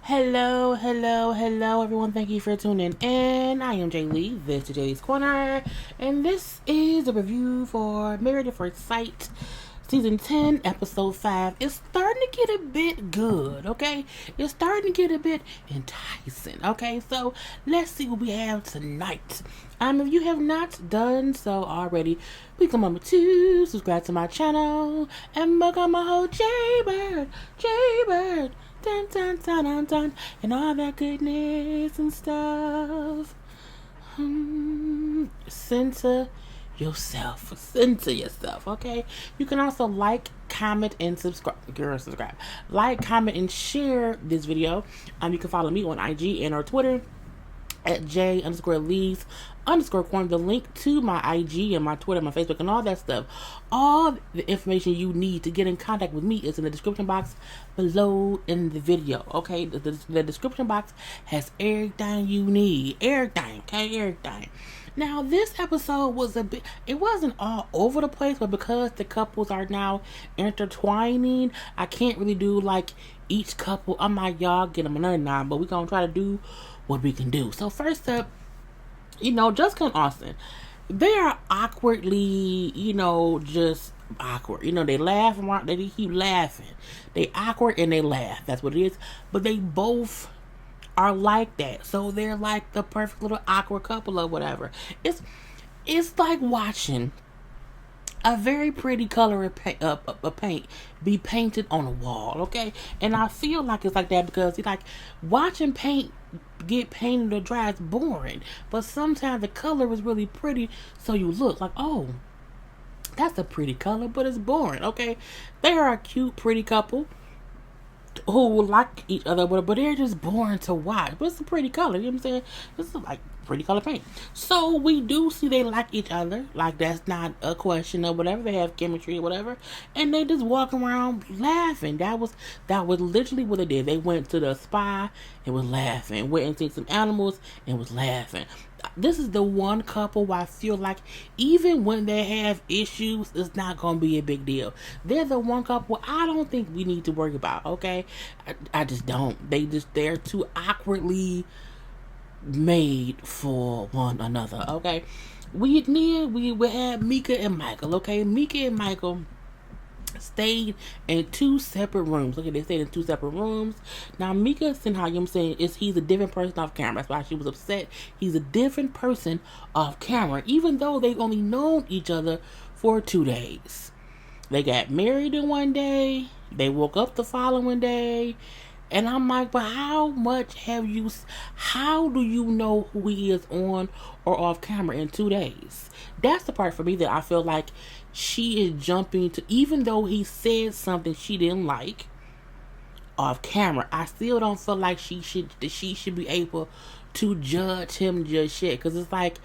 Hello, everyone. Thank you for tuning in. I am JayLee. This is JLeesCorner, and this is a review for Married at First Sight, Season 10, Episode 5. It's starting to get a bit good, okay? It's starting to get a bit enticing, okay? So, let's see what we have tonight. If you have not done so already, please come on to subscribe to my channel and become a whole JayBird. Dun, dun, dun, dun, dun, and all that goodness and stuff. Center yourself, okay? You can also like, comment, and subscribe. Like, comment, and share this video. You can follow me on IG and or Twitter at J_Lees_Corner. The link to my IG and my Twitter, my Facebook, and all that stuff, all the information you need to get in contact with me is in the description box below in the video, okay? The description box has everything you need. Everything. Now, this episode was it wasn't all over the place, but because the couples are now intertwining, I can't really do like each couple. I'm like, y'all get them another nine, but we're going to try to do what we can do. So first up, Jessica and Austin, they are awkwardly, just awkward. They laugh around, they keep laughing. They awkward and they laugh. That's what it is. But they both are like that. So they're like the perfect little awkward couple or whatever. It's like watching a very pretty color of paint be painted on a wall, okay? And I feel like it's like that because it's like watching paint get painted or dry is boring. But sometimes the color is really pretty, so you look like, oh, that's a pretty color, but it's boring, okay? They are a cute, pretty couple who like each other, but they're just boring to watch. But it's a pretty color, you know what I'm saying? This is like pretty color paint. So we do see they like each other. Like, that's not a question or whatever. They have chemistry or whatever. And they just walk around laughing. That was literally what they did. They went to the spa and was laughing. Went and seen some animals and was laughing. This is the one couple where I feel like even when they have issues, it's not going to be a big deal. They're the one couple I don't think we need to worry about, okay? I just don't. They're too awkwardly made for one another, okay? We had Mika and Michael, okay? Mika and Michael stayed in two separate rooms. Okay, they stayed in two separate rooms. Now, Mika Sinha, he's a different person off camera. That's why she was upset. He's a different person off camera, even though they've only known each other for 2 days. They got married in one day. They woke up the following day. And I'm like, but how do you know who he is on or off camera in 2 days? That's the part for me that I feel like she is jumping to, even though he said something she didn't like off camera, I still don't feel like she should be able to judge him just yet. Because it's like,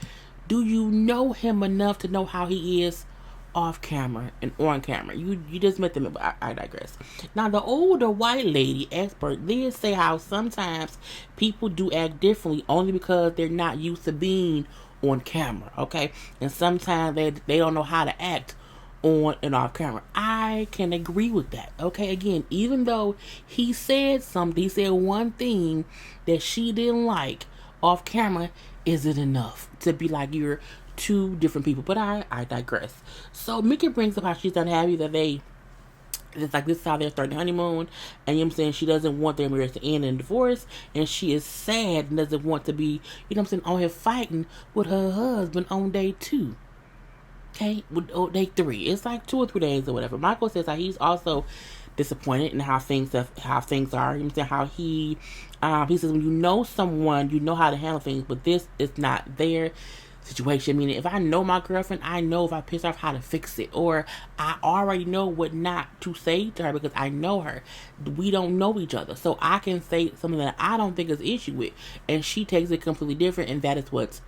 do you know him enough to know how he is off camera and on camera? You just met them, but I digress. Now, the older white lady expert did say how sometimes people do act differently only because they're not used to being on camera, okay? And sometimes they don't know how to act on and off camera. I can agree with that, okay? Again, even though he said one thing that she didn't like off camera, is it enough to be like you're two different people? But I digress. So Mickey brings up how she's unhappy that it's like this is how they're starting the honeymoon, and she doesn't want their marriage to end in divorce, and she is sad and doesn't want to be, on here fighting with her husband on day 2. Okay, day 3. It's like 2 or 3 days or whatever. Michael says how he's also disappointed in how things are. How he says when you know someone, you know how to handle things, but this is not their situation. Meaning, if I know my girlfriend, I know if I piss her off how to fix it, or I already know what not to say to her because I know her. We don't know each other, so I can say something that I don't think is an issue with, and she takes it completely different, and that's what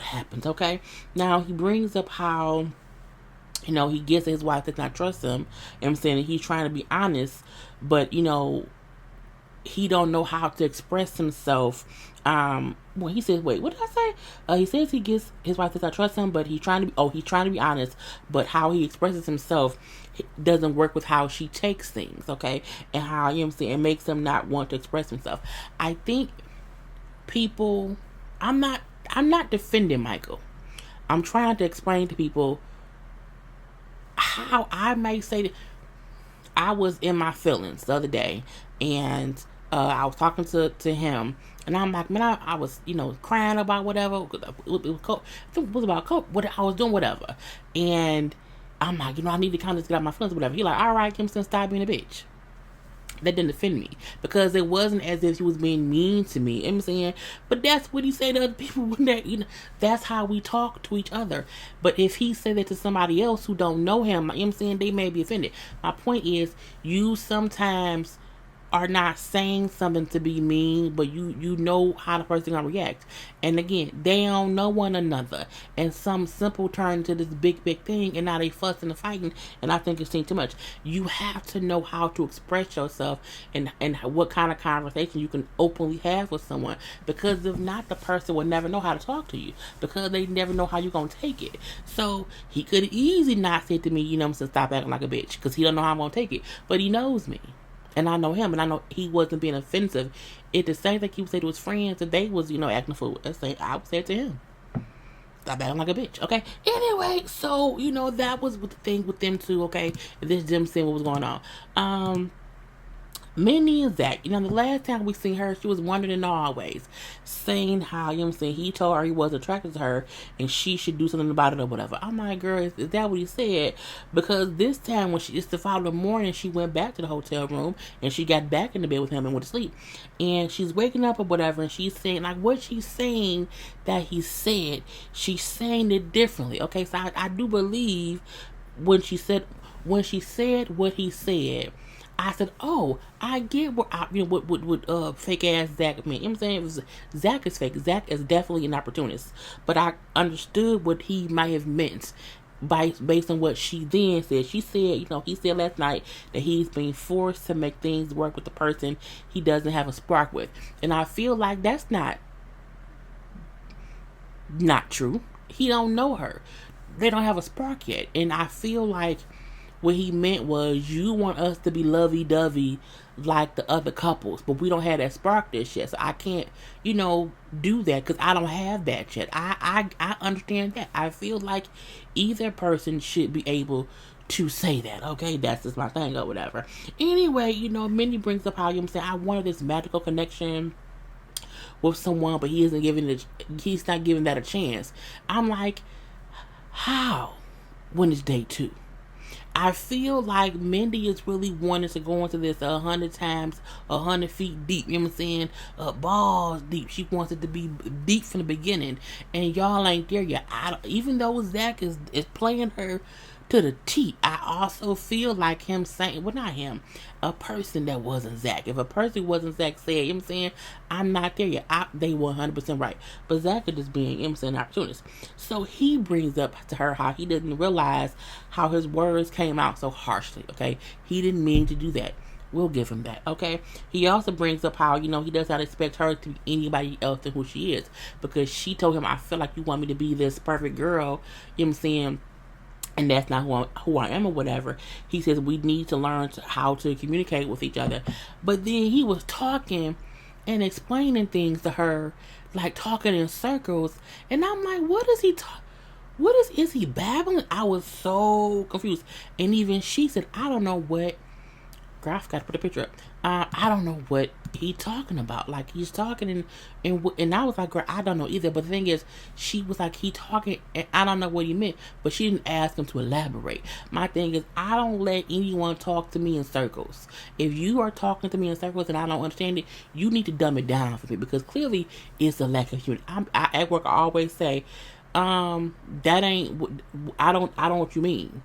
happens. Okay, now he brings up how he gets his wife does not trust him, and he's trying to be honest, but he don't know how to express himself. He says, wait, what did I say? He says he gets his wife does not trust him, but he's trying to be honest, but how he expresses himself, doesn't work with how she takes things, okay, and how, you know what I'm saying, it makes him not want to express himself. I think people, I'm not defending Michael. I'm trying to explain to people how I may say that I was in my feelings the other day, and I was talking to him, and I'm like, man, I was, crying about whatever. It was about what I was doing, whatever. And I'm like, I need to kind of get out my feelings, whatever. He like, all right, Kimson, stop being a bitch. That didn't offend me, because it wasn't as if he was being mean to me. You know what I'm saying? But that's what he said to other people when that, that's how we talk to each other. But if he said that to somebody else who don't know him, you know what I'm saying, they may be offended. My point is, you sometimes are not saying something to be mean, but you know how the person gonna react. And again, they don't know one another, and some simple turn into this big thing, and now they fussing and fighting, and I think it's seen too much. You have to know how to express yourself, and what kind of conversation you can openly have with someone, because if not, the person will never know how to talk to you, because they never know how you're gonna take it. So he could easily not say to me, stop acting like a bitch, because he don't know how I'm gonna take it, but he knows me. And I know him, and I know he wasn't being offensive. It's the same thing he would say to his friends if they was, acting a fool. I would say it to him. Stop acting like a bitch, okay? Anyway, so, that was the thing with them two, okay? This Jim saying what was going on. Minnie and Zach, the last time we seen her, she was wondering always, saying how, he told her he was attracted to her and she should do something about it or whatever. I'm like, girl, is that what he said? Because this time, it's the following morning, she went back to the hotel room and she got back in the bed with him and went to sleep. And she's waking up or whatever, and she's saying, like, what she's saying that he said, she's saying it differently, okay? So I do believe when she said what he said, I said, oh, I get what fake ass Zach meant. You know what I'm saying? Zach is fake. Zach is definitely an opportunist. But I understood what he might have meant based on what she then said. She said, he said last night that he's being forced to make things work with the person he doesn't have a spark with. And I feel like that's not true. He don't know her. They don't have a spark yet. And I feel like what he meant was, you want us to be lovey-dovey like the other couples, but we don't have that spark this yet, so I can't, do that, because I don't have that yet. I understand that. I feel like either person should be able to say that, okay? That's just my thing or whatever. Anyway, Minnie brings up how, I wanted this magical connection with someone, but he's not giving that a chance. I'm like, how? When it's day 2? I feel like Mindy is really wanting to go into this 100 times, 100 feet deep. You know what I'm saying? Balls deep. She wants it to be deep from the beginning. And y'all ain't there yet. Even though Zach is playing her to the T, I also feel like him saying, well, not him, a person that wasn't Zach. If a person wasn't Zach said, you know what I'm saying, I'm not there yet, they were 100% right. But Zach is just being, you know what I'm saying, an opportunist. So he brings up to her how he didn't realize how his words came out so harshly, okay? He didn't mean to do that. We'll give him that, okay? He also brings up how, he does not expect her to be anybody else than who she is. Because she told him, I feel like you want me to be this perfect girl, you know what I'm saying, and that's not who I am or whatever. He says we need to learn how to communicate with each other. But then he was talking and explaining things to her, like talking in circles. And I'm like, what is he is he babbling? I was so confused. And even she said, I don't know what, girl, I forgot to put a picture up. I don't know what he talking about. Like, he's talking and I was like, girl, I don't know either. But the thing is, she was like, he talking and I don't know what he meant. But she didn't ask him to elaborate. My thing is, I don't let anyone talk to me in circles. If you are talking to me in circles and I don't understand it, you need to dumb it down for me, because clearly it's a lack of humor. At work, I always say, that ain't, I don't know what you mean.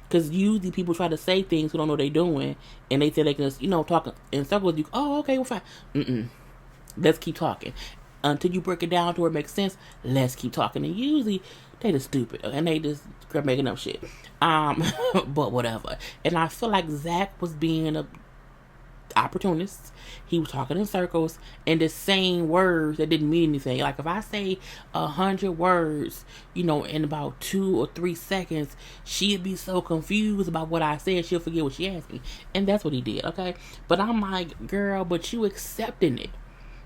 Because usually people try to say things who don't know what they're doing, and they say they can just, talk in circles. You, oh, okay, well, fine. Let's keep talking. Until you break it down to where it makes sense, let's keep talking. And usually, they just stupid, and they just making up shit. But whatever. And I feel like Zach was being opportunist. He was talking in circles and just saying words that didn't mean anything. Like if I say 100 words, in about 2 or 3 seconds, she'd be so confused about what I said, she'll forget what she asked me. And that's what he did, okay? But I'm like, girl, but you accepting it.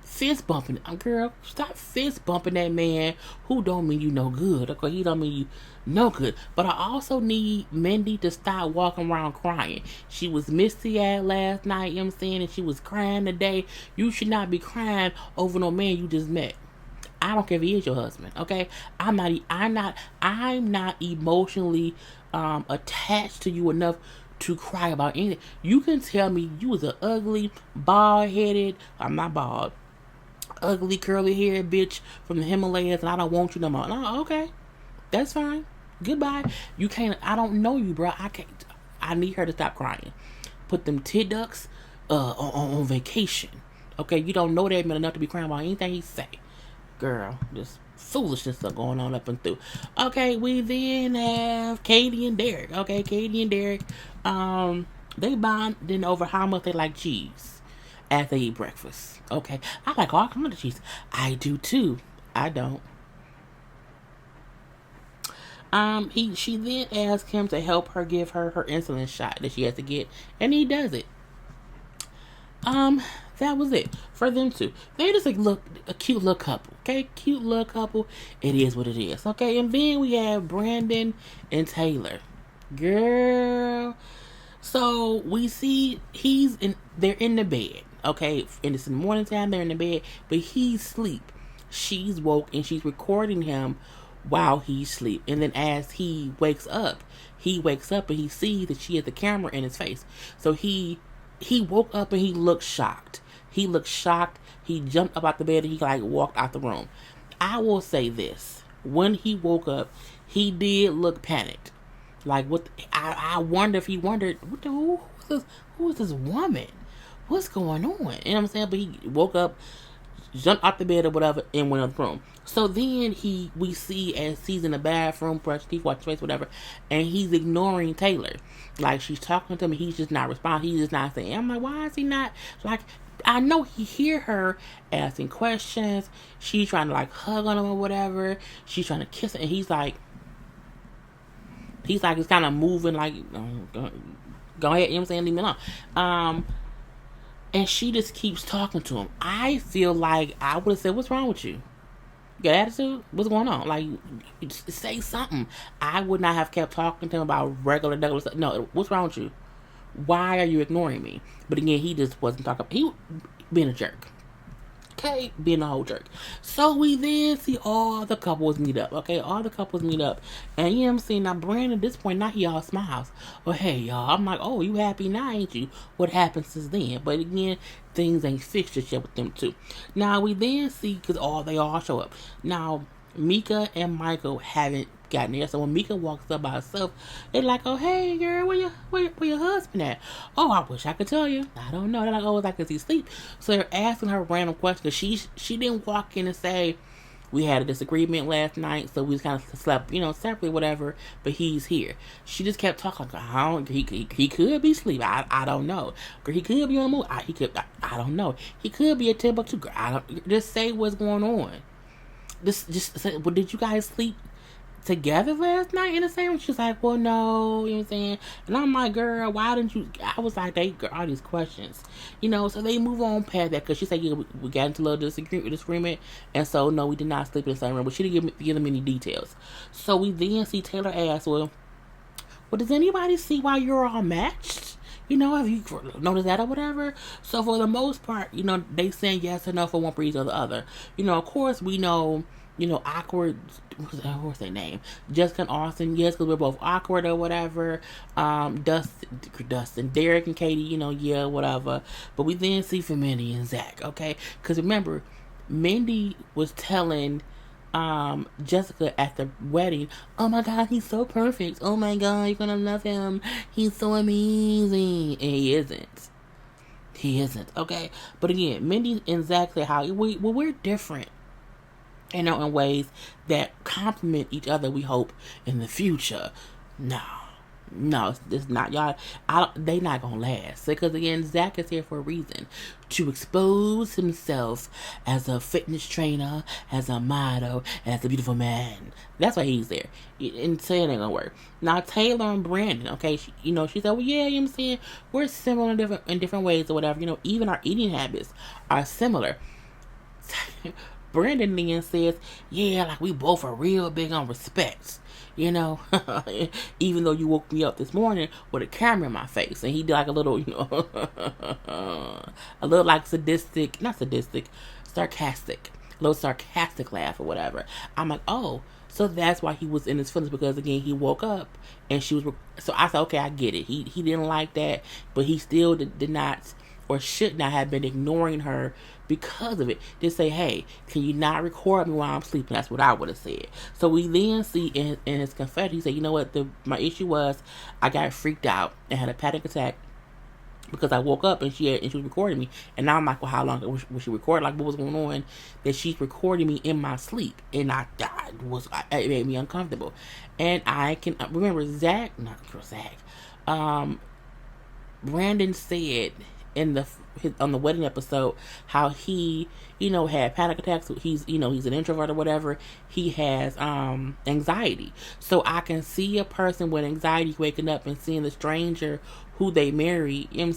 Fist bumping. Girl, stop fist bumping that man who don't mean you no good. Okay, he don't mean you no good. But I also need Mindy to stop walking around crying. She was misty-eyed last night, you know what I'm saying? And she was crying today. You should not be crying over no man you just met. I don't care if he is your husband, okay? I'm not emotionally attached to you enough to cry about anything. You can tell me you was an ugly, bald-headed, I'm not bald, ugly curly haired bitch from the Himalayas and I don't want you no more. No, okay. That's fine. Goodbye. You can't, I don't know you, bro. I need her to stop crying. Put them tit ducks on vacation. Okay, you don't know that man enough to be crying about anything he say. Girl, just foolishness stuff going on up and through. Okay, we then have Katie and Derek. Okay, Katie and Derek, they bonding over how much they like cheese as they eat breakfast. Okay, I like all kinds of cheese. I do too. I don't. She then asks him to help her give her insulin shot that she has to get, and he does it. That was it for them two. They just a cute little couple. Okay, cute little couple. It is what it is. Okay, and then we have Brandon and Taylor. Girl. So we see they're in the bed. Okay, and it's in the morning time, they're in the bed, but he's asleep. She's woke and she's recording him while he's asleep. And then as he wakes up and he sees that she has the camera in his face. So he woke up and he looked shocked. He jumped up out the bed and he walked out the room. I will say this. When he woke up, he did look panicked. I wonder if he wondered, who is this woman? What's going on? You know what I'm saying? But he woke up, jumped out the bed or whatever, and went in the room. So then we see as he's in the bathroom, brush teeth, wash his face, whatever, and he's ignoring Taylor. Like she's talking to him, he's just not responding. He's just not saying. I'm like, why is he not? I know he hear her asking questions. She's trying to hug on him or whatever. She's trying to kiss him, and he's kind of moving go ahead, you know what I'm saying? Leave me alone. And she just keeps talking to him. I feel like I would have said, what's wrong with you? You got attitude? What's going on? Say something. I would not have kept talking to him about regular stuff. No, what's wrong with you? Why are you ignoring me? But again, he just wasn't talking. He being a jerk. Okay, being a whole jerk. So we then see all the couples meet up. Okay, all the couples meet up. And you know what I'm saying? Now, Brandon, at this point, now he all smiles. Oh, hey, y'all. I'm like, oh, you happy now, ain't you? What happened since then? But again, things ain't fixed just yet with them two. Now, we then see, because they all show up. Now, Mika and Michael haven't gotten there. So when Mika walks up by herself, they're like, oh, hey, girl, where your husband at? Oh, I wish I could tell you. I don't know. They're like, oh, it's because he's asleep. So they're asking her random questions. She didn't walk in and say, we had a disagreement last night, so we just kind of slept, separately, whatever, but he's here. She just kept talking. He could be asleep. I don't know. He could be on the move. I don't know. He could be a Timbuktu. Just say what's going on. Just say, well, did you guys sleep together last night in the same room? She's like, well, no, you know what I'm saying? And I'm like, girl, why didn't you? I was like, all these questions, so they move on past that because she said, yeah, we got into a little disagreement, and so no, we did not sleep in the same room, but she didn't give them any details. So we then see Taylor ask, well, does anybody see why you're all matched? Have you noticed that or whatever? So for the most part, they saying yes or no for one reason or the other. Of course we know, awkward, what's their name? Jessica and Austin, yes, because we're both awkward or whatever. Dustin, Derek and Katie, yeah, whatever. But we then see for Mindy and Zach, okay? Because remember, Mindy was telling Jessica at the wedding, oh my God, he's so perfect. Oh my God, you're gonna love him. He's so amazing. And he isn't. Okay? But again, Mindy and Zach say how we're different. In ways that complement each other, we hope, in the future. No. No, it's not. Y'all, they not gonna last. Because again, Zach is here for a reason. To expose himself as a fitness trainer, as a model, as a beautiful man. That's why he's there. And saying it ain't gonna work. Now, Taylor and Brandon, okay, she said, well, yeah, you know what I'm saying? We're similar in different ways or whatever. Even our eating habits are similar. Brandon then says, yeah, like we both are real big on respect. Even though you woke me up this morning with a camera in my face. And he did like a little, a little like sarcastic, a little sarcastic laugh or whatever. I'm like, oh, so that's why he was in his feelings, because again, he woke up and she was, so I said, okay, I get it. He didn't like that, but he still did not, or should not have been ignoring her because of it. Just say, hey, can you not record me while I'm sleeping? That's what I would have said. So we then see in his confession, he said, you know what, my issue was I got freaked out and had a panic attack because I woke up and she was recording me. And now I'm like, well, how long was she recording? Like, what was going on that she's recording me in my sleep? And it made me uncomfortable. And I can remember Brandon said on the wedding episode how he had panic attacks. He's an introvert or whatever. He has anxiety. So I can see a person with anxiety waking up and seeing the stranger who they marry, in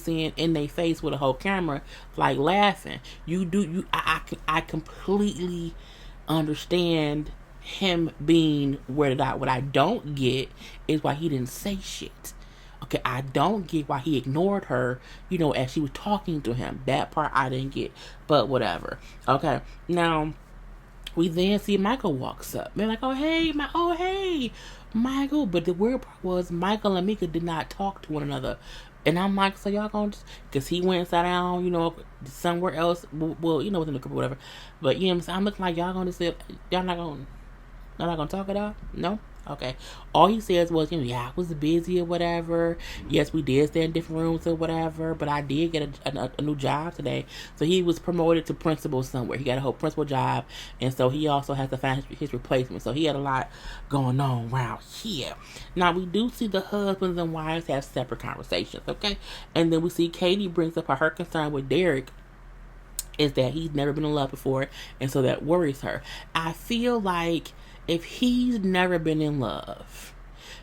their face with a whole camera, like laughing. I completely understand him being weirded out. What I don't get is why he didn't say shit. Okay, I don't get why he ignored her, as she was talking to him. That part I didn't get, but whatever. Okay, now we then see Michael walks up. They're like, oh hey, Michael. But the weird part was Michael and Mika did not talk to one another. And I'm like, so y'all gonna because he went and sat down, somewhere else. Well, within the group or whatever. But I'm looking like y'all gonna say y'all not gonna talk it out? No? Okay. All he says was, yeah, I was busy or whatever. Yes, we did stay in different rooms or whatever, but I did get a new job today. So he was promoted to principal somewhere. He got a whole principal job, and so he also has to find his replacement. So he had a lot going on around here. Now, we do see the husbands and wives have separate conversations, okay? And then we see Katie brings up her concern with Derek is that he's never been in love before, and so that worries her. I feel like if he's never been in love,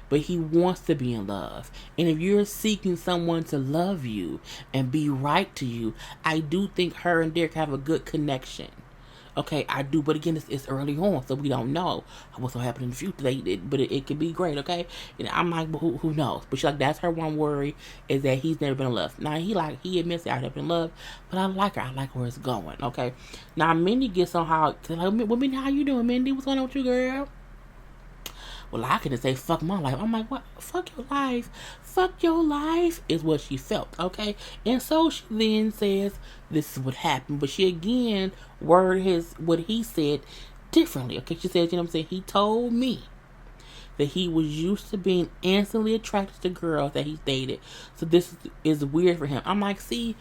but he wants to be in love, and if you're seeking someone to love you and be right to you, I do think her and Derek have a good connection. Okay, I do, but again, it's early on, so we don't know what's gonna happen in the future. But it could be great, okay? And I'm like, but who knows? But she's like, that's her one worry, is that he's never been in love. Now he admits that I've never been in love, but I like her. I like where it's going. Okay. Now Mindy gets on how Mindy, how you doing, Mindy? What's going on with you, girl? Well, I could just say, fuck my life. I'm like, what? Fuck your life. Fuck your life is what she felt, okay? And so she then says, this is what happened. But she again worded what he said differently, okay? She says, he told me that he was used to being instantly attracted to girls that he's dated. So this is weird for him. I'm like, see,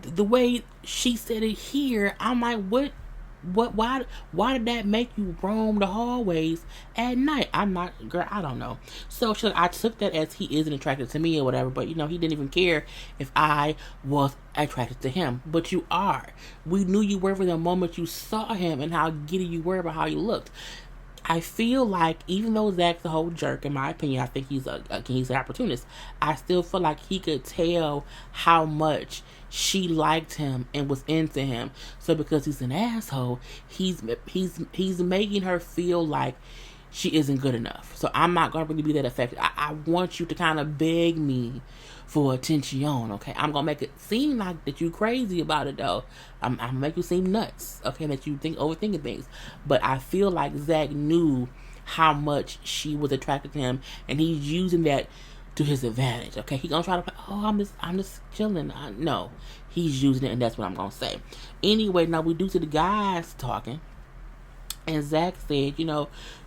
the way she said it here, I'm like, why did that make you roam the hallways at night? I'm not, girl, I don't know. So she's like, I took that as he isn't attracted to me or whatever, but he didn't even care if I was attracted to him. But you are. We knew you were from the moment you saw him and how giddy you were about how you looked. I feel like even though Zach's a whole jerk, in my opinion, I think he's an opportunist. I still feel like he could tell how much she liked him and was into him. So because he's an asshole, he's making her feel like she isn't good enough. So I'm not gonna really be that affected. I want you to kind of beg me for attention, okay? I'm gonna make it seem like that you crazy about it though. I'm gonna make you seem nuts, okay? That you overthinking things. But I feel like Zach knew how much she was attracted to him, and he's using that to his advantage, okay? He's gonna try to play, I'm just chilling. No, he's using it, and that's what I'm gonna say. Anyway, now we do see the guys talking. And Zach said,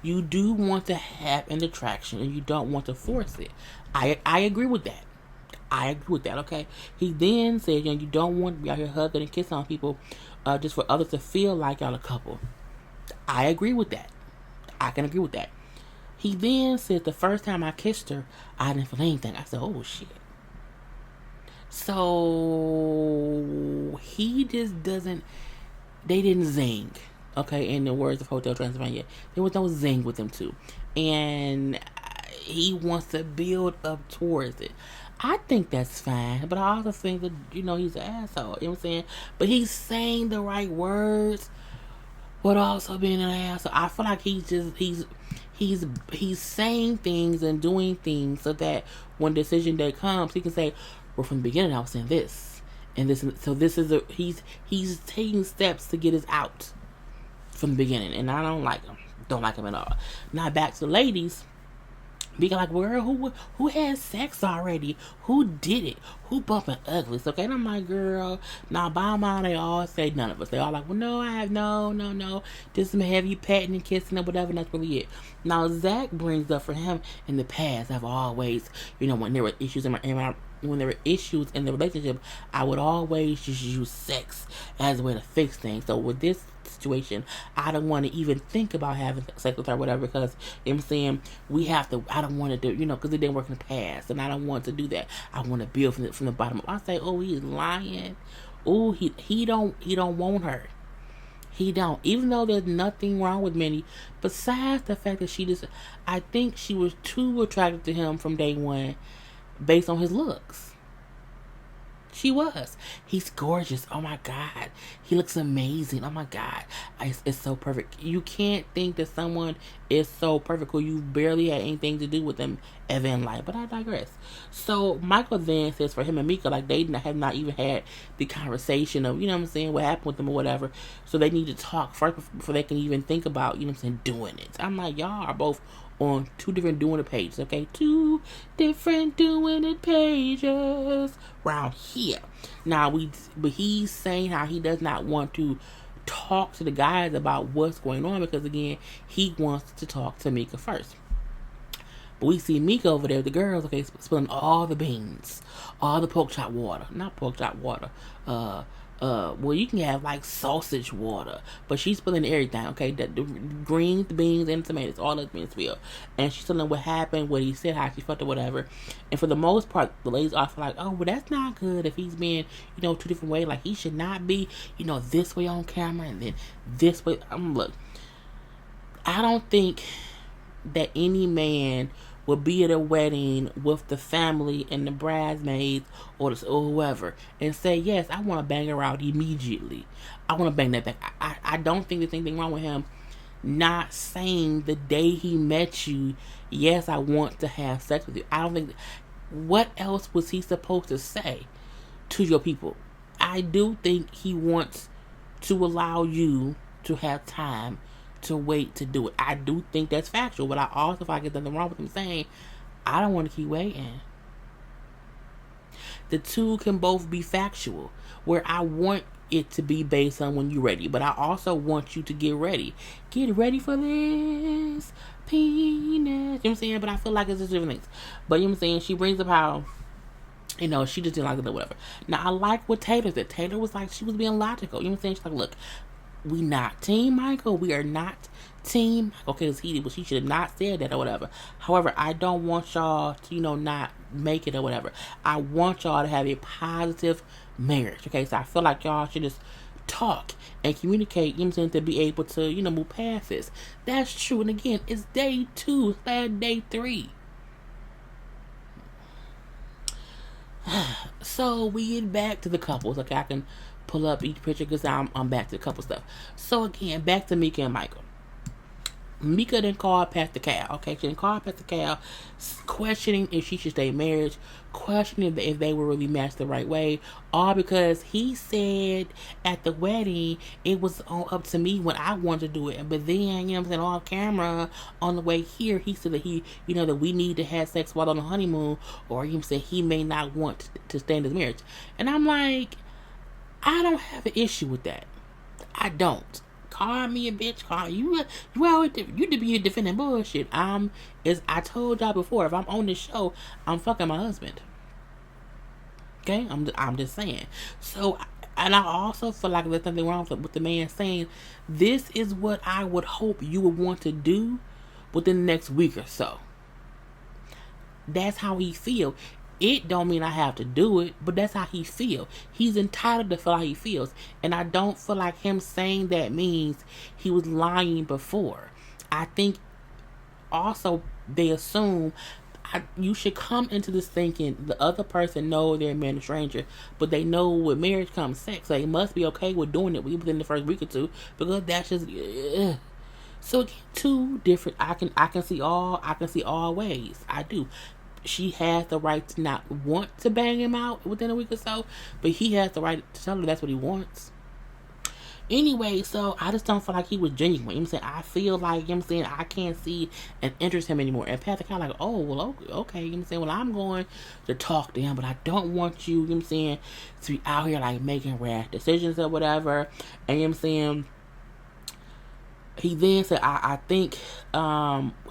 you do want to have an attraction and you don't want to force it. I agree with that. Okay? He then said, you don't want to be out here hugging and kissing on people just for others to feel like y'all a couple. I agree with that. I can agree with that. He then said the first time I kissed her, I didn't feel anything. I said, oh shit. So he just doesn't, they didn't zing. Okay, in the words of Hotel Transylvania, there was no zing with him too. And he wants to build up towards it. I think that's fine, but I also think that, he's an asshole. You know what I'm saying? But he's saying the right words, but also being an asshole. I feel like he's saying things and doing things so that when decision day comes, he can say, well, from the beginning I was saying this and this, and so this is he's taking steps to get us out from the beginning, and I don't like him at all. Now back to the ladies. Being like, girl, who had sex already? Who did it? Who bumping uglies? Okay, and I'm like, girl, now by mine, they all say none of us. They all like, well, no, I have no. Just some heavy petting and kissing and whatever, and that's really it. Now, Zach brings up for him in the past, I've always, when there were issues when there were issues in the relationship, I would always just use sex as a way to fix things. So with this situation, I don't want to even think about having sex with her or whatever, because I'm saying I don't want to do, because it didn't work in the past, and I don't want to do that. I want to build from the bottom up. I say, oh, he's lying. Oh, he don't want her. He don't. Even though there's nothing wrong with Minnie, besides the fact that I think she was too attracted to him from day one based on his looks. She was. He's gorgeous. Oh my God. He looks amazing. Oh my God. It's so perfect. You can't think that someone is so perfect who you barely had anything to do with them ever in life. But I digress. So Michael then says for him and Mika, like, they have not even had the conversation of, what happened with them or whatever. So they need to talk first before they can even think about, doing it. I'm like, y'all are both on two different doing it pages, okay? Two different doing it pages around here. Now, but he's saying how he does not want to talk to the guys about what's going on because, again, he wants to talk to Mika first. But we see Mika over there, the girls, okay, spilling all the beans, all the pork chop water. Not pork chop water. Well, you can have like sausage water, but she's spilling everything, okay? The greens, the beans, and the tomatoes, all that's being spilled. And she's telling what happened, what he said, how she felt, or whatever. And for the most part, the ladies are like, oh, well, that's not good if he's being, two different ways. Like, he should not be, this way on camera and then this way. Look, I don't think that any man would be at a wedding with the family and the bridesmaids or whoever and say, yes, I want to bang her out immediately. I want to bang that back. I don't think there's anything wrong with him not saying the day he met you, yes, I want to have sex with you. I don't think, what else was he supposed to say to your people? I do think he wants to allow you to have time to wait to do it. I do think that's factual, but I also feel like there's nothing wrong with him saying, I don't want to keep waiting. The two can both be factual, where I want it to be based on when you're ready, but I also want you to get ready. Get ready for this penis. You know what I'm saying? But I feel like it's just different things. But you know what I'm saying? She brings up how, she just didn't like it or whatever. Now, I like what Taylor said. Taylor was like, she was being logical. You know what I'm saying? She's like, look, we not team Michael. We are not team. Okay, it's heated, but she should have not said that or whatever. However, I don't want y'all to, not make it or whatever. I want y'all to have a positive marriage. Okay, so I feel like y'all should just talk and communicate, to be able to, move past this. That's true. And again, it's day 2, day 3. So we get back to the couples. Okay, I can pull up each picture because I'm back to the couple stuff. So again, back to Mika and Michael. Mika didn't call Pastor Cal. Okay, she didn't call Pastor Cal, questioning if she should stay in marriage, questioning if they were really matched the right way, all because he said at the wedding it was up to me when I wanted to do it. But then, on camera on the way here, he said that that we need to have sex while on the honeymoon, or he may not want to stay in this marriage. And I'm like, I don't have an issue with that. I don't. Call me a bitch. Call you. You to be defending bullshit. As I told y'all before, if I'm on this show, I'm fucking my husband. Okay, I'm just saying. So, and I also feel like there's nothing wrong with the man saying, this is what I would hope you would want to do within the next week or so. That's how he feel. It don't mean I have to do it, but that's how he feel. He's entitled to feel how he feels. And I don't feel like him saying that means he was lying before. I think also they assume you should come into this thinking the other person know they're a man or stranger, but they know with marriage comes sex. So they must be okay with doing it within the first week or two, because that's just so again, two different. I can see all ways. I do. She has the right to not want to bang him out within a week or so, but he has the right to tell her that's what he wants. Anyway, so I just don't feel like he was genuine. You know what I'm saying? I feel like, you know what I'm saying, I can't see and interest him anymore. And Pat's kind of like, oh, well, okay. You know what I'm saying? Well, I'm going to talk to him, but I don't want you know what I'm saying, to be out here like making rash decisions or whatever. And you know what I'm saying? He then said, I think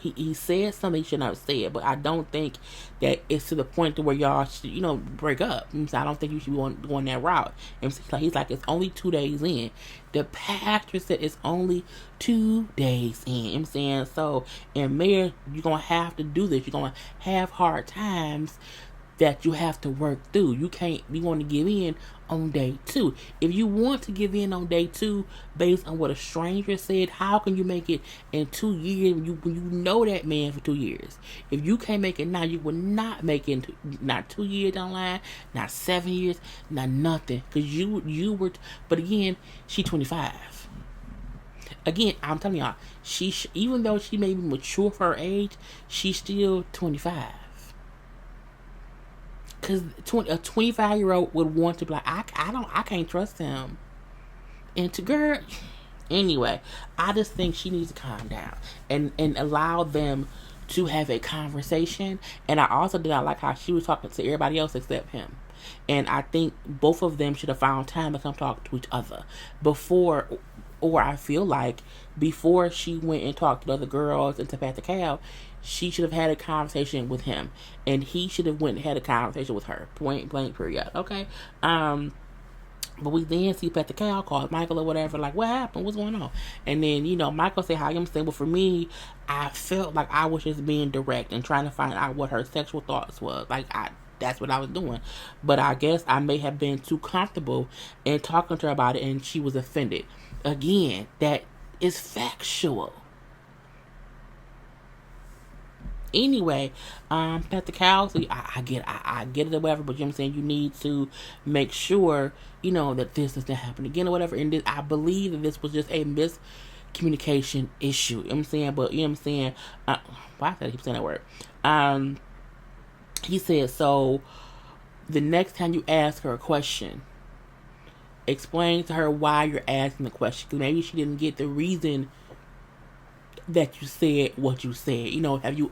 he said something he should not have said, but I don't think that it's to the point to where y'all should, break up. So I don't think you should be going that route. And he's like, it's only 2 days in. The pastor said it's only 2 days in. You know what I'm saying? So in marriage, you're going to have to do this. You're going to have hard times that you have to work through. You want to give in on day 2. If you want to give in on day 2 based on what a stranger said, how can you make it in 2 years when you know that man for 2 years? If you can't make it now, you will not make it not 2 years down the line, not 7 years, not nothing. Because you were, but again, she 25. Again, I'm telling y'all, even though she may be mature for her age, she's still 25. Because a 25-year-old would want to be like, I can't trust him. And to girl, anyway, I just think she needs to calm down and allow them to have a conversation. And I also did not like how she was talking to everybody else except him. And I think both of them should have found time to come talk to each other before, or I feel like before she went and talked to the other girls and to Pat the Cow, she should have had a conversation with him, and he should have went and had a conversation with her. Point blank, period. Okay. But we then see Pat the Cow call Michael or whatever, like, what happened? What's going on? And then, Michael said, how you saying? Well, for me, I felt like I was just being direct and trying to find out what her sexual thoughts was. That's what I was doing. But I guess I may have been too comfortable in talking to her about it, and she was offended. Again, that is factual. Anyway, Pat the Cow, so I get it or whatever, but you know what I'm saying, you need to make sure, that this doesn't happen again or whatever. And I believe that this was just a miscommunication issue. You know what I'm saying? But you know what I'm saying? Why did I keep saying that word? He said, so the next time you ask her a question, explain to her why you're asking the question. Because maybe she didn't get the reason that you said what you said.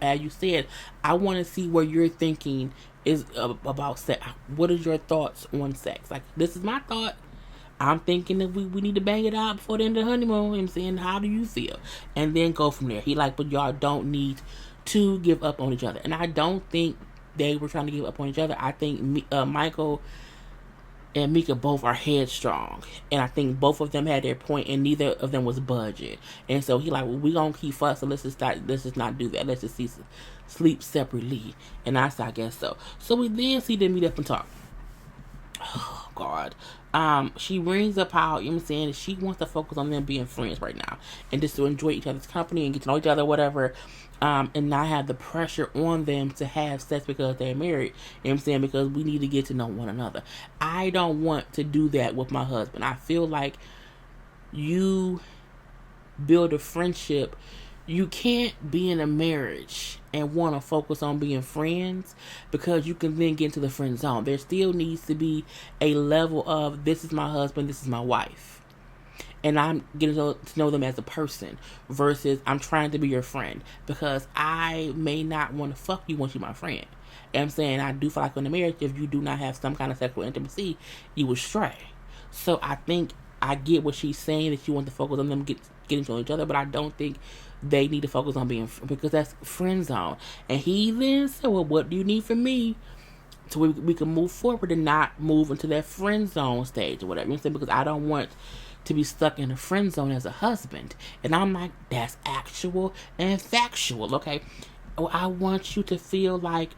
As you said, I want to see where your thinking is about sex. What is your thoughts on sex? Like, this is my thought. I'm thinking that we need to bang it out before the end of the honeymoon. And saying, how do you feel? And then go from there. He like, but y'all don't need to give up on each other. And I don't think they were trying to give up on each other. I think Michael and Mika both are headstrong, and I think both of them had their point, and neither of them was budget. And so he like, well, we gonna keep fussing. Let's just not do that. Let's just sleep separately. And I said, I guess so. So we then see them meet up and talk. Oh God. She brings up how, you know what I'm saying, she wants to focus on them being friends right now, and just to enjoy each other's company and get to know each other, whatever. And not have the pressure on them to have sex because they're married. You know what I'm saying? Because we need to get to know one another. I don't want to do that with my husband. I feel like you build a friendship. You can't be in a marriage and want to focus on being friends, because you can then get into the friend zone. There still needs to be a level of, this is my husband, this is my wife, and I'm getting to know them as a person, versus I'm trying to be your friend, because I may not want to fuck you once you're my friend. And I'm saying, I do feel like in a marriage, if you do not have some kind of sexual intimacy, you will stray. So I think I get what she's saying, that you want to focus on them getting to know each other, but I don't think they need to focus on being, because that's friend zone. And he then said, well, what do you need from me so we can move forward and not move into that friend zone stage or whatever? You know what I'm saying? Because I don't want to be stuck in a friend zone as a husband. And I'm like, that's actual and factual, okay? I want you to feel like,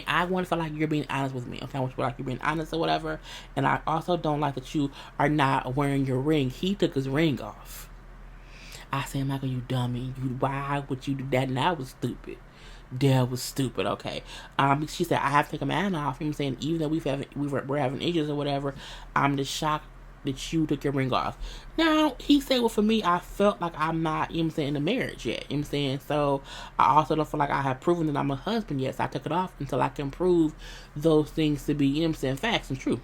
I want to feel like you're being honest with me. Okay, I want you to feel like you're being honest or whatever. And I also don't like that you are not wearing your ring. He took his ring off. I said, Michael, you dummy. Why would you do that? And that was stupid. That was stupid, okay. She said, I have to take a man off. You know what I'm saying? Even though we're having issues or whatever, I'm just shocked that you took your ring off. Now, he said, well, for me, I felt like I'm not, you know what I'm saying, in a marriage yet. You know what I'm saying? So, I also don't feel like I have proven that I'm a husband yet. So, I took it off until I can prove those things to be, you know what I'm saying, facts and true.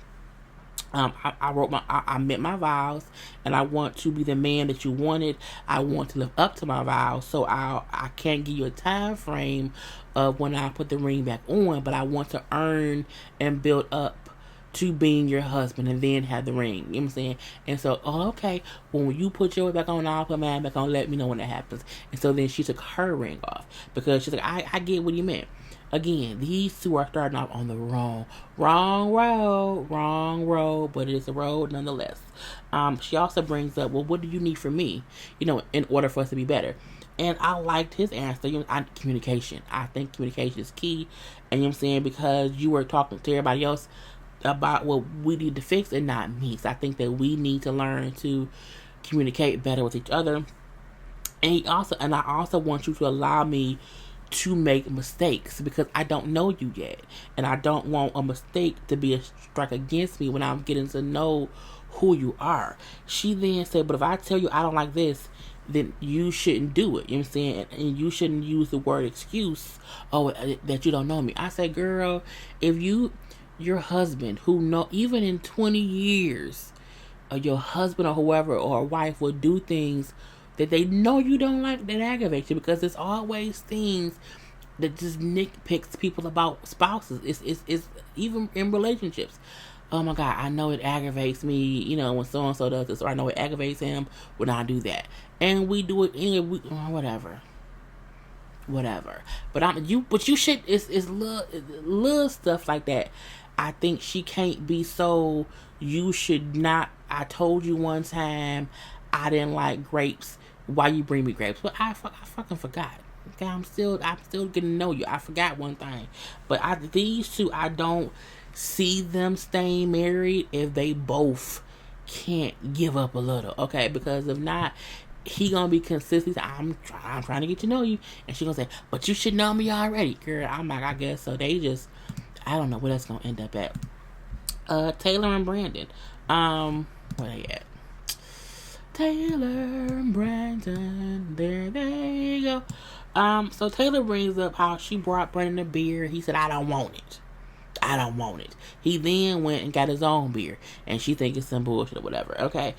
I met my vows, and I want to be the man that you wanted. I want to live up to my vows, so I can't give you a time frame of when I put the ring back on, but I want to earn and build up to being your husband and then have the ring. You know what I'm saying? And so, okay, when you put yours back on, I'll put mine back on. Let me know when that happens. And so then she took her ring off because she's like, I get what you meant. Again, these two are starting off on the wrong road, but it is a road nonetheless. She also brings up, well, what do you need from me, in order for us to be better? And I liked his answer. Communication. I think communication is key. And you know what I'm saying? Because you were talking to everybody else about what we need to fix and not me. So I think that we need to learn to communicate better with each other. And I also want you to allow me to make mistakes because I don't know you yet, and I don't want a mistake to be a strike against me when I'm getting to know who you are. She then said, but if I tell you I don't like this, then you shouldn't do it. You know what I'm saying? And you shouldn't use the word excuse, that you don't know me. I said, girl, if your husband who know, even in 20 years, your husband or whoever or wife will do things that they know you don't like, that aggravates you, because there's always things that just nitpicks people about spouses. It's even in relationships. Oh my God, I know it aggravates me, when so and so does this, or I know it aggravates him when I do that, and we do it anyway. Whatever. But you should. It's little stuff like that. I think she can't be so. You should not. I told you one time I didn't like grapes. Why you bring me grapes? But I fucking forgot. Okay, I'm still getting to know you. I forgot one thing. But these two, I don't see them staying married if they both can't give up a little. Okay, because if not, he gonna be consistent. I'm trying to get to know you, and she gonna say, but you should know me already, girl. I'm like, I guess so. They just, I don't know where that's gonna end up at. Taylor and Brandon. Where they at? Taylor and Brandon, there they go. So Taylor brings up how she brought Brandon a beer. He said, I don't want it. He then went and got his own beer, and she thinks it's some bullshit or whatever. Okay.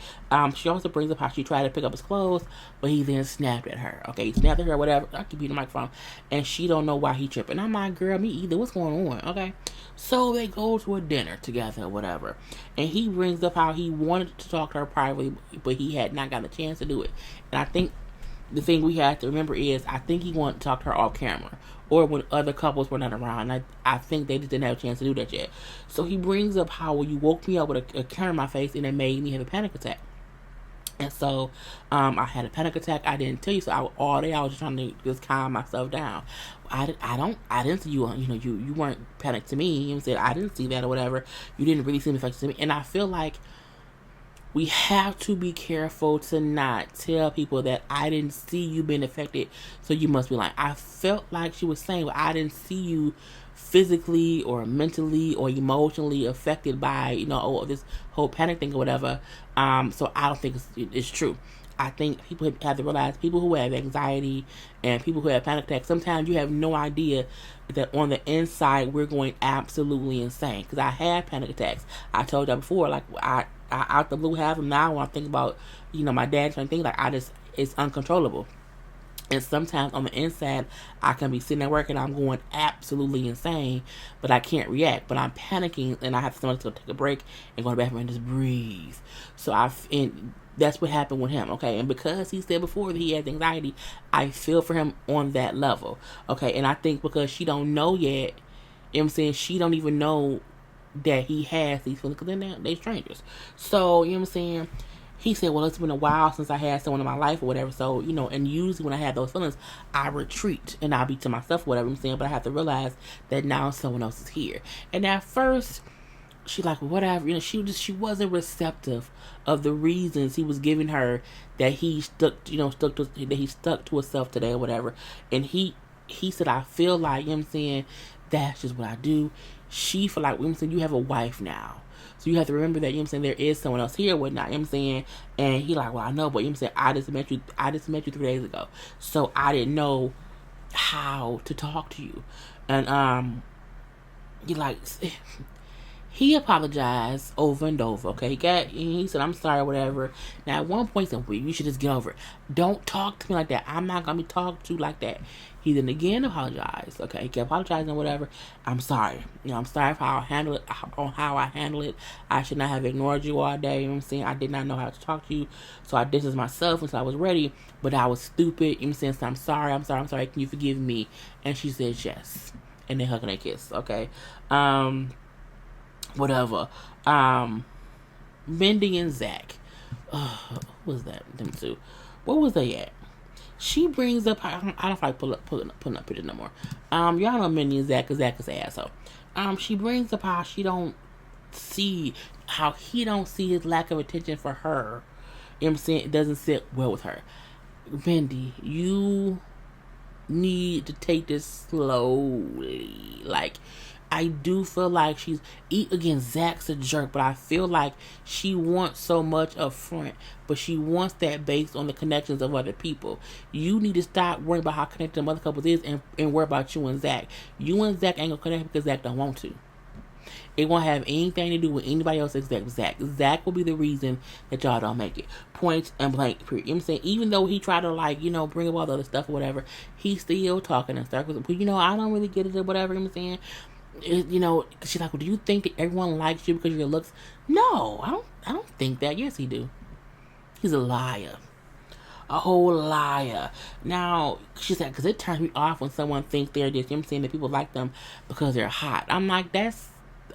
She also brings up how she tried to pick up his clothes, but he then snapped at her. Okay, he snapped at her, whatever. I keep beating the microphone, and she don't know why he tripping. I'm like, girl, me either. What's going on? Okay. So they go to a dinner together or whatever, and he brings up how he wanted to talk to her privately, but he had not gotten a chance to do it. And I think the thing we have to remember is, I think he wanted to talk to her off camera, or when other couples were not around. I think they just didn't have a chance to do that yet. So he brings up how, when you woke me up with a camera in my face, and it made me have a panic attack. And so I had a panic attack. I didn't tell you, so all day I was just trying to just calm myself down. I didn't see you. You weren't panicked to me. You said I didn't see that or whatever. You didn't really seem affected to me. And I feel like we have to be careful to not tell people that I didn't see you being affected, so you must be lying. I felt like she was saying, well, I didn't see you physically or mentally or emotionally affected by, this whole panic thing or whatever. So I don't think it's true. I think people have to realize, people who have anxiety and people who have panic attacks, sometimes you have no idea that on the inside we're going absolutely insane. Because I had panic attacks. I told you before, like I out the blue have them now. When I think about, my dad trying to think, like it's uncontrollable. And sometimes on the inside, I can be sitting at work and I'm going absolutely insane, but I can't react. But I'm panicking, and I have to go take a break and go to the bathroom and just breathe. So and that's what happened with him, okay? And because he said before that he has anxiety, I feel for him on that level, okay? And I think because she don't know yet, you know what I'm saying, she don't even know that he has these feelings, because they're strangers. So, you know what I'm saying? he said, well, it's been a while since I had someone in my life or whatever. So, you know, and usually when I have those feelings, I retreat and I'll be to myself, whatever I'm saying. But I have to realize that now someone else is here. And at first, she like, whatever, you know, she wasn't receptive of the reasons he was giving her that he stuck to himself today or whatever. And he said, I feel like, you know what I'm saying, that's just what I do. She feel like, you know what I'm saying, you have a wife now. So you have to remember that, you know what I'm saying, there is someone else here, whatnot, you know what I'm saying? And he like, well, I know, but you know what I'm saying, I just met you 3 days ago. So I didn't know how to talk to you. And you like, he apologized over and over, okay? He said, I'm sorry, whatever. Now, at one point, he said, well, you should just get over it. Don't talk to me like that. I'm not going to be talked to like that. He then again apologized, okay? He kept apologizing, whatever. I'm sorry. You know, I'm sorry for how I handle it. I should not have ignored you all day. You know what I'm saying? I did not know how to talk to you. So I distanced myself until I was ready. But I was stupid. You know what I'm saying? So I'm sorry. Can you forgive me? And she said yes. And they hug and they kiss, okay? Whatever. Mindy and Zach. What was that? Them two. Where was they at? She brings up. I don't feel like pulling up pictures no more. Y'all know Mindy and Zach, because Zach is an asshole. She brings up how he don't see his lack of attention for her. You know what I'm saying? It doesn't sit well with her. Mindy, you need to take this slowly. Like, I do feel like Zach's a jerk, but I feel like she wants so much up front, but she wants that based on the connections of other people. You need to stop worrying about how connected them other couples is and worry about you and Zach. You and Zach ain't gonna connect because Zach don't want to. It won't have anything to do with anybody else except Zach. Zach will be the reason that y'all don't make it. Point and blank, period. You know what I'm saying? Even though he tried to, like, you know, bring up all the other stuff or whatever, he's still talking in circles. But, you know, I don't really get it or whatever, you know what I'm saying? You know, she's like, well, do you think that everyone likes you because of your looks? No, I don't think that. Yes, he do. He's a liar. A whole liar. Now, she said, because it turns me off when someone thinks they're just, you know what I'm saying, that people like them because they're hot. I'm like, that's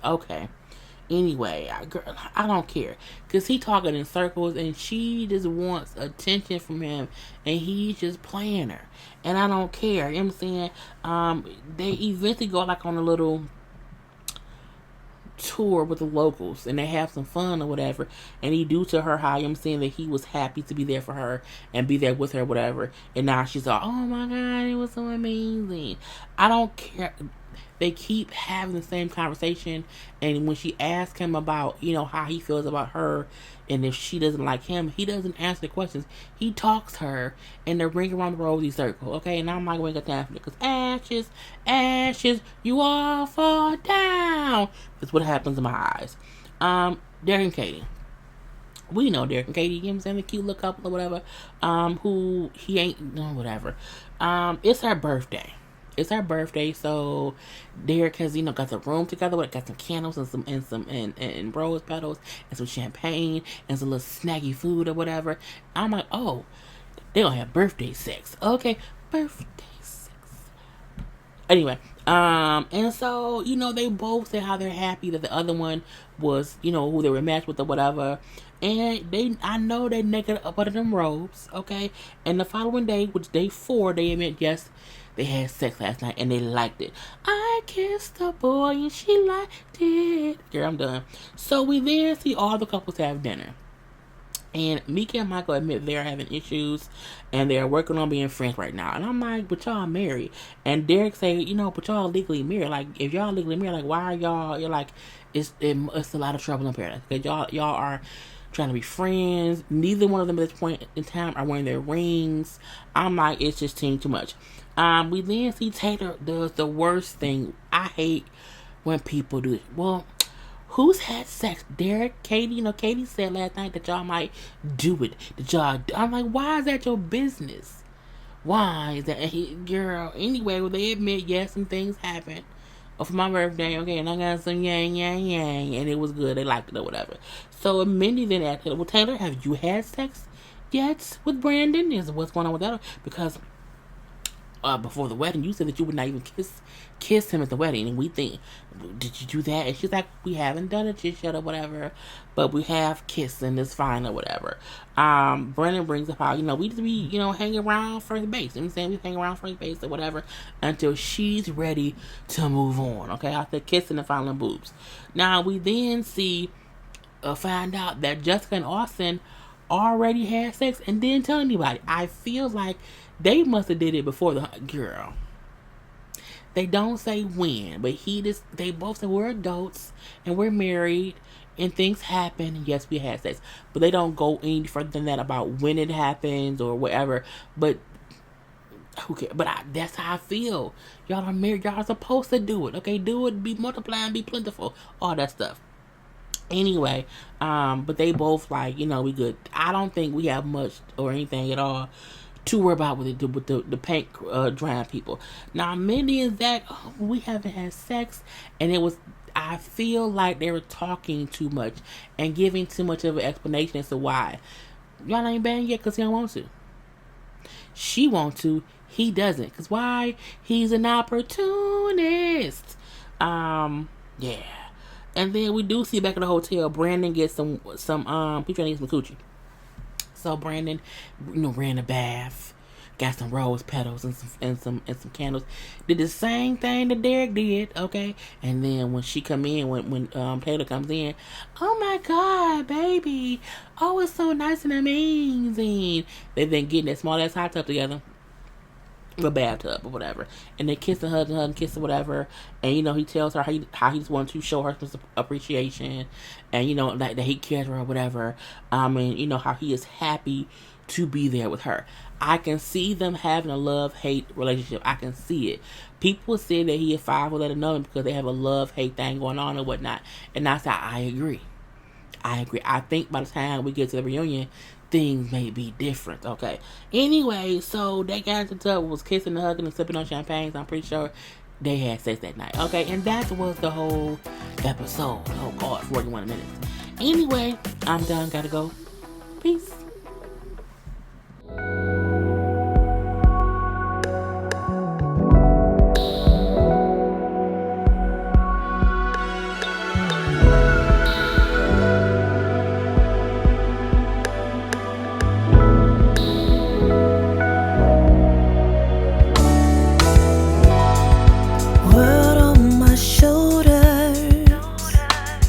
okay. Anyway, I don't care. Because he talking in circles and she just wants attention from him and he's just playing her. And I don't care. You know what I'm saying? They eventually go like on a little tour with the locals and they have some fun or whatever. And he do to her how, you know what I'm saying, that he was happy to be there for her and be there with her, whatever. And now she's like, oh my God, it was so amazing. I don't care. They keep having the same conversation, and when she asks him about, you know, how he feels about her, and if she doesn't like him, he doesn't answer the questions. He talks her, and they're ring around the rosy circle, okay? And I'm not going to get time for it, because ashes, ashes, you all fall down. That's what happens in my eyes. Derek and Katie. We know Derek and Katie, you know what I'm saying, the cute little couple or whatever, who he ain't, no, whatever. It's her birthday. It's her birthday, so Derek has, you know, got the room together with, got some candles and rose petals and some champagne and some little snaggy food or whatever. I'm like, oh, they gonna have birthday sex. Okay, birthday sex. Anyway, and so, you know, they both say how they're happy that the other one was, you know, who they were matched with or whatever. And I know they naked up under them robes, okay? And the following day, which day 4, they admit, yes, they had sex last night and they liked it. I kissed a boy and she liked it. Girl, I'm done. So we then see all the couples have dinner. And Mika and Michael admit they're having issues and they're working on being friends right now. And I'm like, but y'all married. And Derek say, you know, but y'all legally married. Like, if y'all legally married, like, why are y'all, you're like, it's a lot of trouble in paradise. Because y'all are trying to be friends. Neither one of them at this point in time are wearing their rings. I'm like, it's just too much. We then see Taylor does the worst thing. I hate when people do it. Well, who's had sex? Derek, Katie? You know, Katie said last night that y'all might do it. I'm like, why is that your business? Why is that? Girl, anyway, well, they admit, yes, some things happened. For my birthday, okay, and I got some yang, and it was good. They liked it or whatever. So Mindy then asked, well, Taylor, have you had sex yet with Brandon? Is what's going on with that? Because before the wedding. You said that you would not even kiss him at the wedding, and we think, did you do that? And she's like, we haven't done it yet or whatever, but we have kissed and it's fine or whatever. Brennan brings up how, we just be, hanging around first base. You know what I'm saying? We hang around first base or whatever until she's ready to move on. Okay, after kissing and fondling boobs. Now we then find out that Jessica and Austin already had sex and didn't tell anybody. I feel like they must have did it before the girl. They don't say when, but they both say we're adults and we're married and things happen. And yes, we had sex, but they don't go any further than that about when it happens or whatever. But who cares? But that's how I feel. Y'all are married. Y'all are supposed to do it. Okay, do it. Be multiplying. Be plentiful. All that stuff. Anyway, but they both we good. I don't think we have much or anything at all to worry about with the paint drying people. Now, Mindy and Zach, we haven't had sex, and I feel like they were talking too much and giving too much of an explanation as to why. Y'all ain't banging yet because he don't want to. She wants to, he doesn't. Because why? He's an opportunist. Yeah. And then we do see back at the hotel, Brandon gets some people trying to get some coochie. So Brandon, ran a bath, got some rose petals and some candles. Did the same thing that Derek did, okay? And then when she come in, when Taylor comes in, oh my God, baby, oh, it's so nice and amazing. They then getting that small ass hot tub together. A bathtub or whatever, and they kiss and hug and kiss or whatever, and he tells her how he just wants to show her some appreciation, and that he cares for her or whatever, and how he is happy to be there with her. I can see them having a love-hate relationship. I can see it. People say that he is 5 or let another because they have a love-hate thing going on and whatnot, and that's how I agree. I think by the time we get to the reunion, things may be different, okay? Anyway, so they got into the tub, was kissing and hugging and sipping on champagne. So I'm pretty sure they had sex that night, okay? And that was the whole episode. Oh, God, 41 minutes. Anyway, I'm done. Gotta go. Peace.